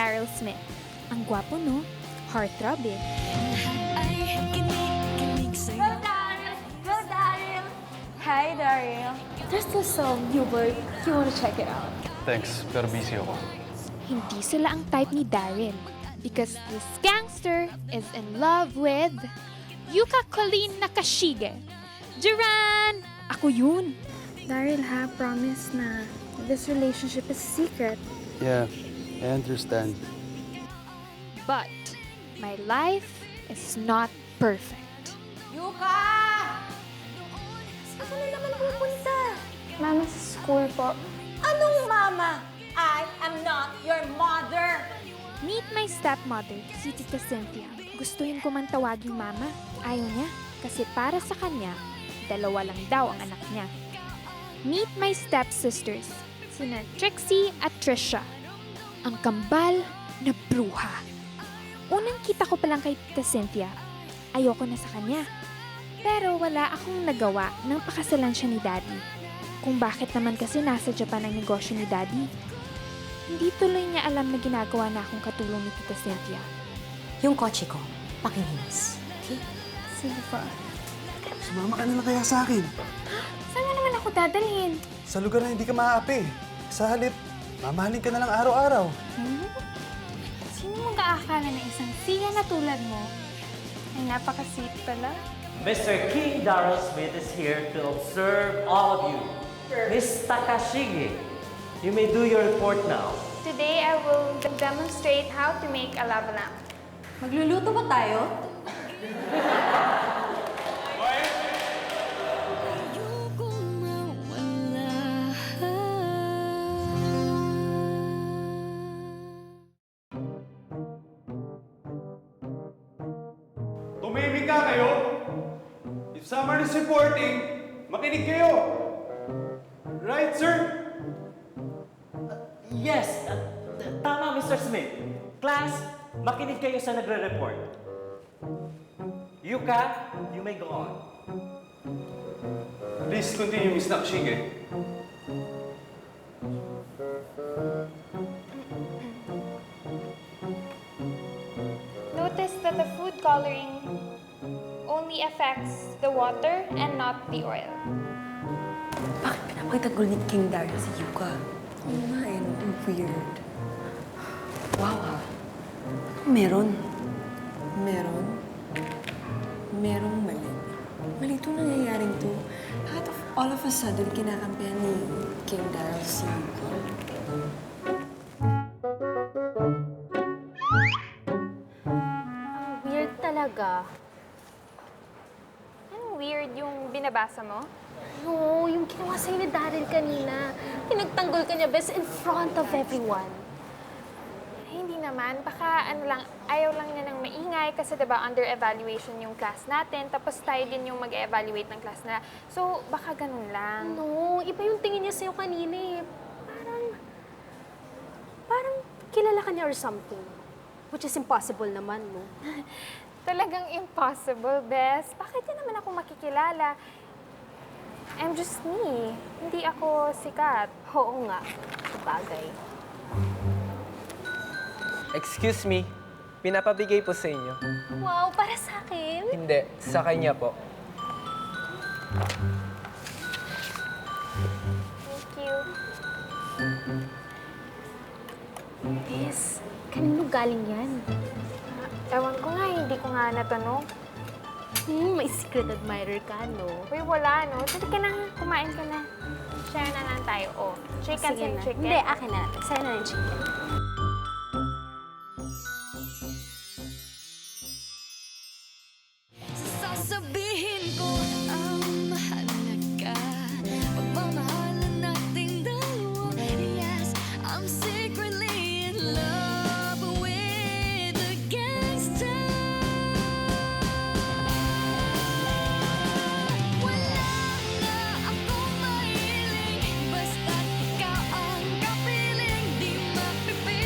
Daryl Smith. Ang gwapo, no? Heartthrob, eh. Go, Daryl! Go, Daryl! Hi, Daryl. There's this song, You Boy. You wanna check it out? Thanks, pero busy ako. Hindi sila ang type ni Daryl because this gangster is in love with Yuka Colleen Nakashige. Duran! Ako yun. Daryl ha, promise na this relationship is secret. Yeah, I understand. But my life is not perfect. Yuka! Saan ka na naman pupunta? Mama, sa school po. Anong mama? I am not your mother! Meet my stepmother, si Tita Cynthia. Gustuhin ko man tawaging mama. Ayaw niya kasi para sa kanya, 2 lang daw ang anak niya. Meet my stepsisters, sina Trixie at Trisha. Ang kambal na bruha. Unang kita ko pa lang kay Tita Cynthia, ayoko na sa kanya. Pero wala akong nagawa nang pakasalan siya ni Daddy. Kung bakit naman kasi nasa Japan ang negosyo ni Daddy. Hindi tuloy niya alam na ginagawa na akong katulong ni Tita Cynthia. Yung kotse ko, pakinis. Okay? Sige po. Sumama ka na lang kaya sa akin. Saan nga naman ako dadalhin? Sa lugar na hindi ka maaapi. Sa halip, mamahalin ka na lang araw-araw. Sino mong kaakala na isang siya na tulad mo ay napaka-sweet pala? Mr. King Daryl Smith is here to observe all of you. Miss Takashige, you may do your report now. Today, I will demonstrate how to make a lava lamp. Magluluto ba tayo? Tumimik ka kayo! If someone is reporting, makinig kayo! Right, sir? Yes, tama Mr. Smith. Class, makinig kayo sa nagre-report. Yuka, you may go on. Please continue, Miss Nakashige. Notice that the food coloring only affects the water and not the oil. Bakit pinapagtanggol ni King Daryl si Yuka? Oo nga eh, no? Ang weird. Wow ha. Meron. Merong mali. Mali itong nangyayaring to. Bakit all of a sudden kinakampihan ni King Daryl si Yuka? Weird talaga. Anong weird yung binabasa mo? No, yung ginawa sa'yo ni Daryl kanina. Pinagtanggol ka niya, best in front of everyone. Ay, hindi naman. Baka ano lang, ayaw lang niya ng maingay kasi diba under evaluation yung class natin. Tapos tayo din yung mag-evaluate ng class nila. So, baka ganun lang. No, iba yung tingin niya sa'yo kanina eh. Parang kilala ka niya or something. Which is impossible naman, no? Talagang impossible, Bes. Bakit niya naman ako makikilala? I'm just me. Hindi ako sikat. Oo nga, sabagay. Excuse me, pinapabigay po sa inyo. Wow, para sa akin? Hindi, sa kanya po. Thank you. Bes, kanino galing yan? Ewan ko nga, hindi ko nga natanong. May secret admirer ka, no? Uy, wala, no? Sige ka na, kumain ka na. Share na lang tayo. Oh, chicken Sige and na. chicken. Hindi, akin na. Sa'yo na yung chicken. Sasabihin ko ang mahalaga. Pagmamahalan nating dalawa. Yes, I'm secretly in love with a gangster. Wala na akong mahiling, basta't ikaw ang kapiling. Di mapipili.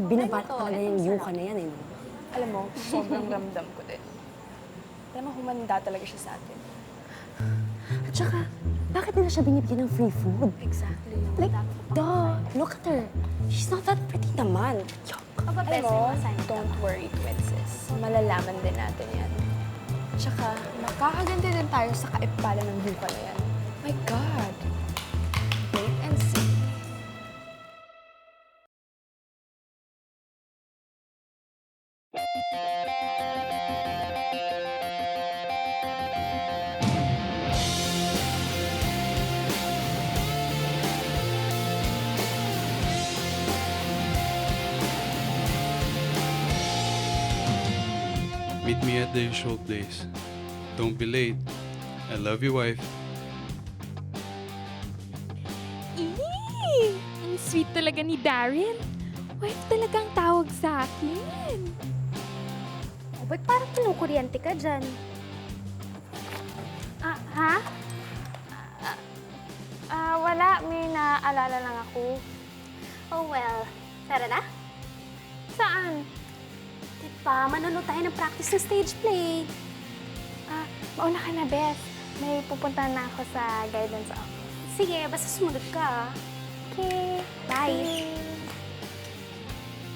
binabalak talaga yung Yuka na yan, eh. No? Alam mo, sobrang ramdam ko din. Alam mo, humanda talaga siya sa atin. At saka, bakit nila siya binibigyan ng free food? Exactly. Like, duh, look at her. She's not that pretty naman. Yuck. Alam mo, don't worry, Twinses. Malalaman din natin yan. Tsaka, makakaganda din tayo sa kaipalan ng Yuka na yan. My God! Wait and see. Meet me at the usual place. Don't be late. I love you, wife. Eee! Ang sweet talaga ni Daryl. Wife talagang tawag sa akin. Oh, ba't parang kinukuryente ka dyan? Ha? Wala. May naaalala lang ako. Oh well, tara na. Saan? Diba, manonood tayo ng practice ng stage play. Mauna ka na, Beth. May pupuntahan na ako sa guidance office. Sige, basta sumunod ka. Okay. Bye.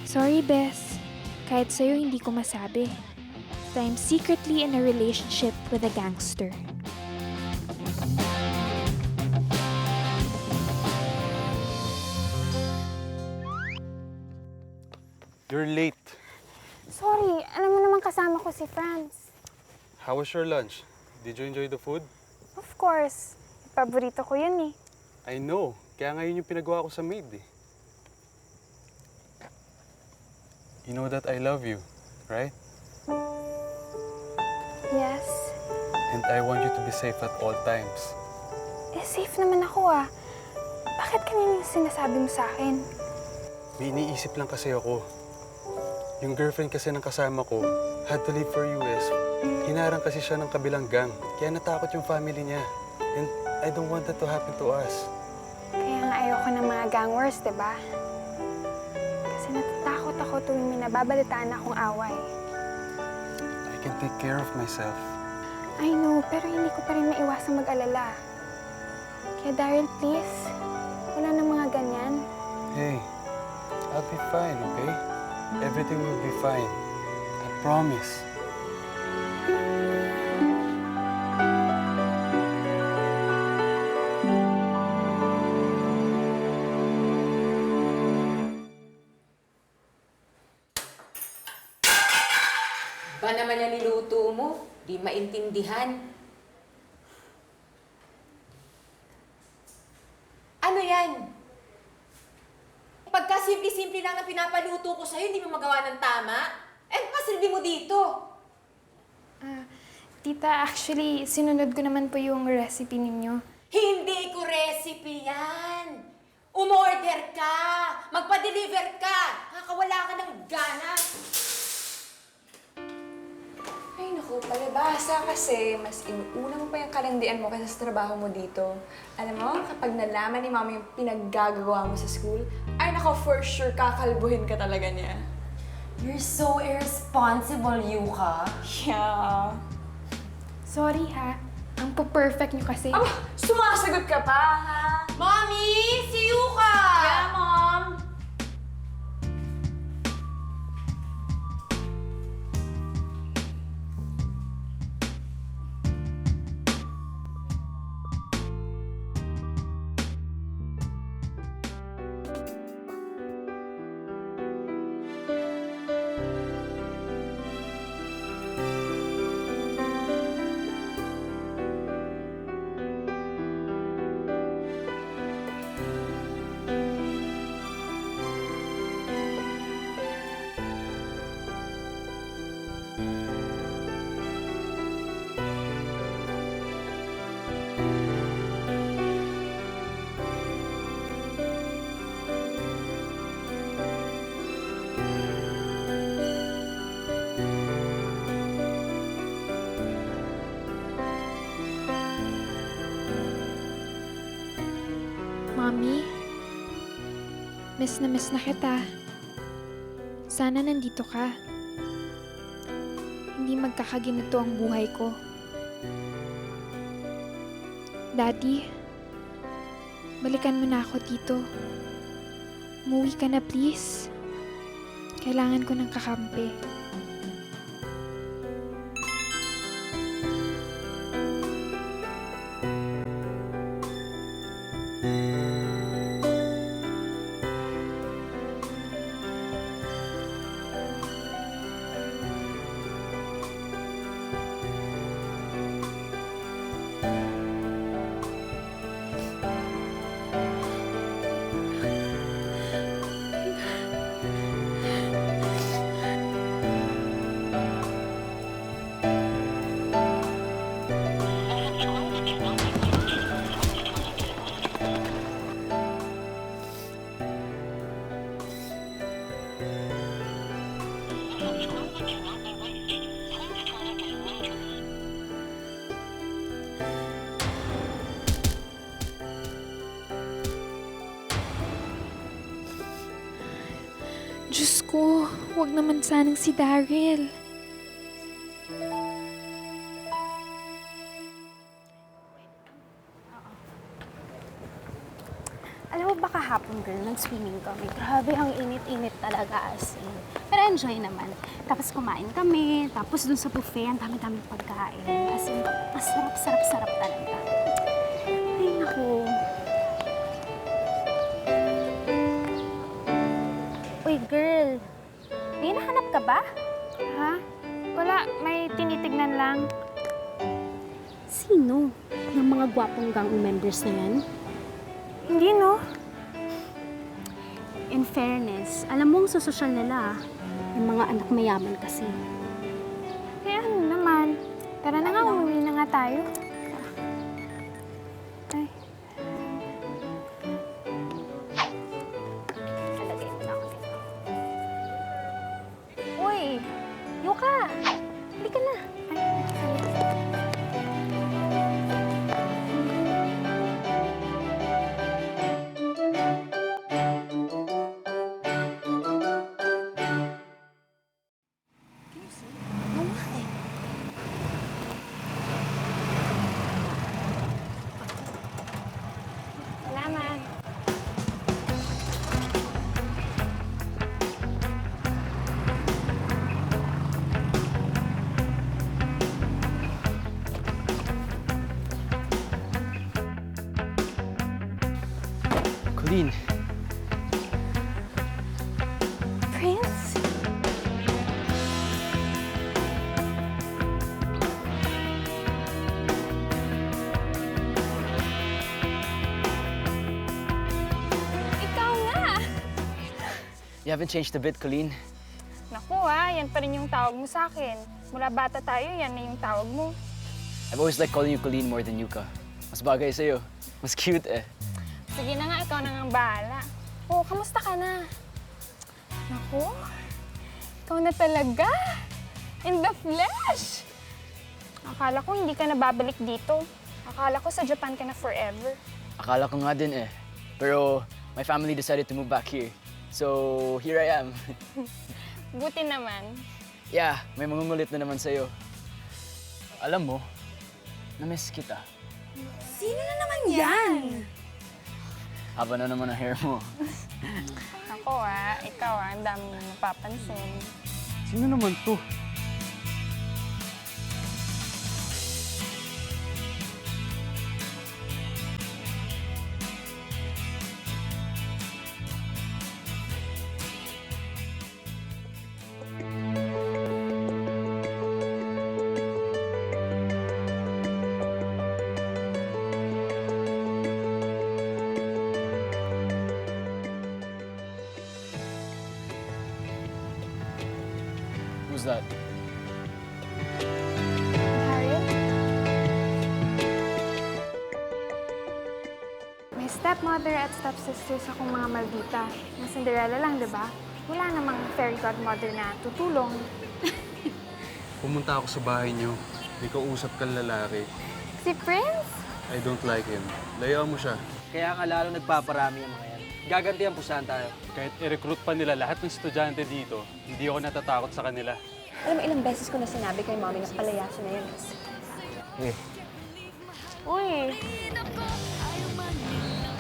Sorry, Bess. Kahit sa'yo hindi ko masabi. That I'm secretly in a relationship with a gangster. You're late. Sorry, alam mo naman kasama ko si Franz. How was your lunch? Did you enjoy the food? Of course. Paborito ko yun eh. I know. Kaya ngayon yung pinagawa ko sa maid eh. You know that I love you, right? Yes. And I want you to be safe at all times. Eh, safe naman ako ah. Bakit kanina yung sinasabi mo sa akin? May iniisip lang kasi ako. Yung girlfriend kasi ng kasama ko had to leave for US. Hinarang kasi siya ng kabilang gang. Kaya natakot yung family niya. And I don't want that to happen to us. Kaya nga ayoko ng mga gang wars, diba? Kasi natatakot ako tuwing may nababalitaan akong away. I can take care of myself. I know, pero hindi ko pa rin maiwasang mag-alala. Kaya Daryl, please, wala na mga ganyan. Hey, I'll be fine, okay? Everything will be fine. I promise. Ba naman yan niluto mo? Di maintindihan. Ano yan? Pagka simple-simple lang na pinapaluto ko sa'yo, hindi mo magawa ng tama? Eh, pasilbi mo dito. Tita, actually, sinunod ko naman po yung recipe ninyo. Hindi ko recipe yan. Umorder ka. Magpa-deliver ka. Nakakawala ka ng gana. Ay, naku, palibasa kasi mas inuuna mo pa yung karandian mo kaysa sa trabaho mo dito. Alam mo, kapag nalaman ni Mama yung pinaggagawa mo sa school, ay naku, for sure, kakalbuhin ka talaga niya. You're so irresponsible, Yuka. Yeah. Sorry ha, ang perfect niyo kasi. Sumasagot ka pa, ha? Mommy! Si Yuka! Yeah, Mom! Mommy, miss na kita. Sana nandito ka. Hindi magkakaginito ang buhay ko. Daddy, balikan mo na ako dito. Umuwi ka na please. Kailangan ko ng kakampi. Diyos ko, wag naman sanang si Daryl. Alam mo ba kahapon, girl, nag-swimming kami. Grabe, ang init-init talaga as in. Pero enjoy naman. Tapos kumain kami, tapos dun sa buffet, ang dami-daming pagkain. As in, ang sarap-sarap-sarap talaga. Ay, naku. Uy, girl. May nahanap ka ba? Ha? Wala, may tinitignan lang. Sino? Yung mga gwapong gang members na yan? Hindi, no? In fairness, alam mo ang sosyal nila, yung mga anak mayaman kasi. Eh, ano naman? Tara na nga, umuwi na nga tayo. Ay. Talagay mo na ako dito. Uy! Yuka! Halika na. Salamat. Colleen, Prince? Ikaw nga! you haven't changed a bit, Colleen. Naku yan pa rin yung tawag mo sa akin. Mula bata tayo, yan na yung tawag mo. I've always liked calling you Colleen more than Yuka. Mas bagay sa'yo. Mas cute eh. Sige na nga, ikaw na nga bahala. Oh, kamusta ka na? Naku, ikaw na talaga. In the flesh! Akala ko hindi ka na babalik dito. Akala ko sa Japan ka na forever. Akala ko nga din eh. Pero my family decided to move back here. So, here I am. Buti naman. Yeah, may mangungulit na naman sa'yo. Alam mo, na-miss kita. Sino na naman yan? Haba na naman ang hair mo. Ako ikaw ang dami mo napapansin. Sino naman to? Who's that? Harriet? May stepmother at stepsisters akong mga maldita. Na Cinderella lang, di ba? Wala namang fairy godmother na tutulong. Pumunta ako sa bahay niyo. May kausap kang lalaki. Si Prince? I don't like him. Layaan mo siya. Kaya nga lalo nagpaparami ang mga yan. gagantihan po saan tayo. Kahit i-recruit pa nila lahat ng estudyante dito, hindi ako natatakot sa kanila. Alam mo, ilang beses ko na sinabi kay mommy na palayasin na yun. Eh, Uy,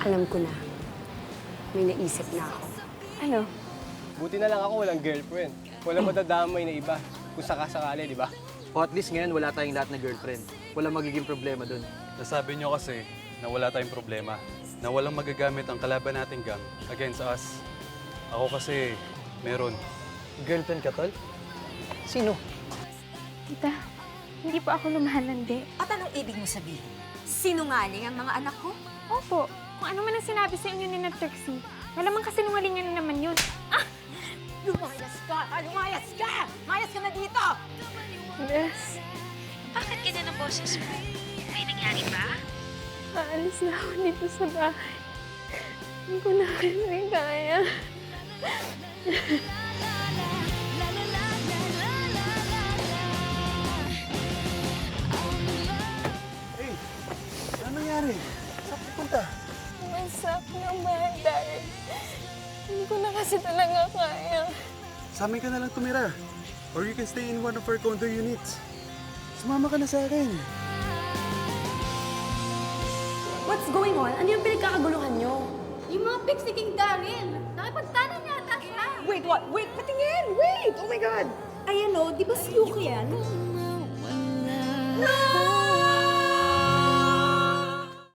Alam ko na. May naisip na ako. Ano? buti na lang ako walang girlfriend. Walang madadamay na iba. Kung sakasakali, di ba? O at least ngayon wala tayong lahat na girlfriend. Wala magiging problema dun. Nasabi nyo kasi na wala tayong problema, na walang magagamit ang kalaban nating gang against us. Ako kasi, meron. Girlfriend ka, tol? Sino? Tita, hindi po ako lumalandi. At anong ibig mo sabihin? Sinungaling ang mga anak ko? Opo, kung ano man ang sinabi sa inyo ni na Trixie, malamang kasinungalingan na naman yun. Lumayas ka! Lumayas ka! Mayas ka na dito! Yes, bakit ganyan ang boses mo? May nangyari ba? aalis na ako dito sa bahay. Hindi ko na kasi kaya. Ano nangyari? Saan pupunta? Masak ng bahay dahil hindi ko na kasi talaga kaya. Sa amin ka na lang tumira. Or you can stay in one of our condo units. Sumama ka na sa akin. What's going on? Ano yung pinagkakaguluhan nyo? Yung mga pics ni King Daryl, nakipagtanan yata siya. Wait, what? Wait, patingin! Wait! Oh my God! Ayan o, di ba si Yuki yan?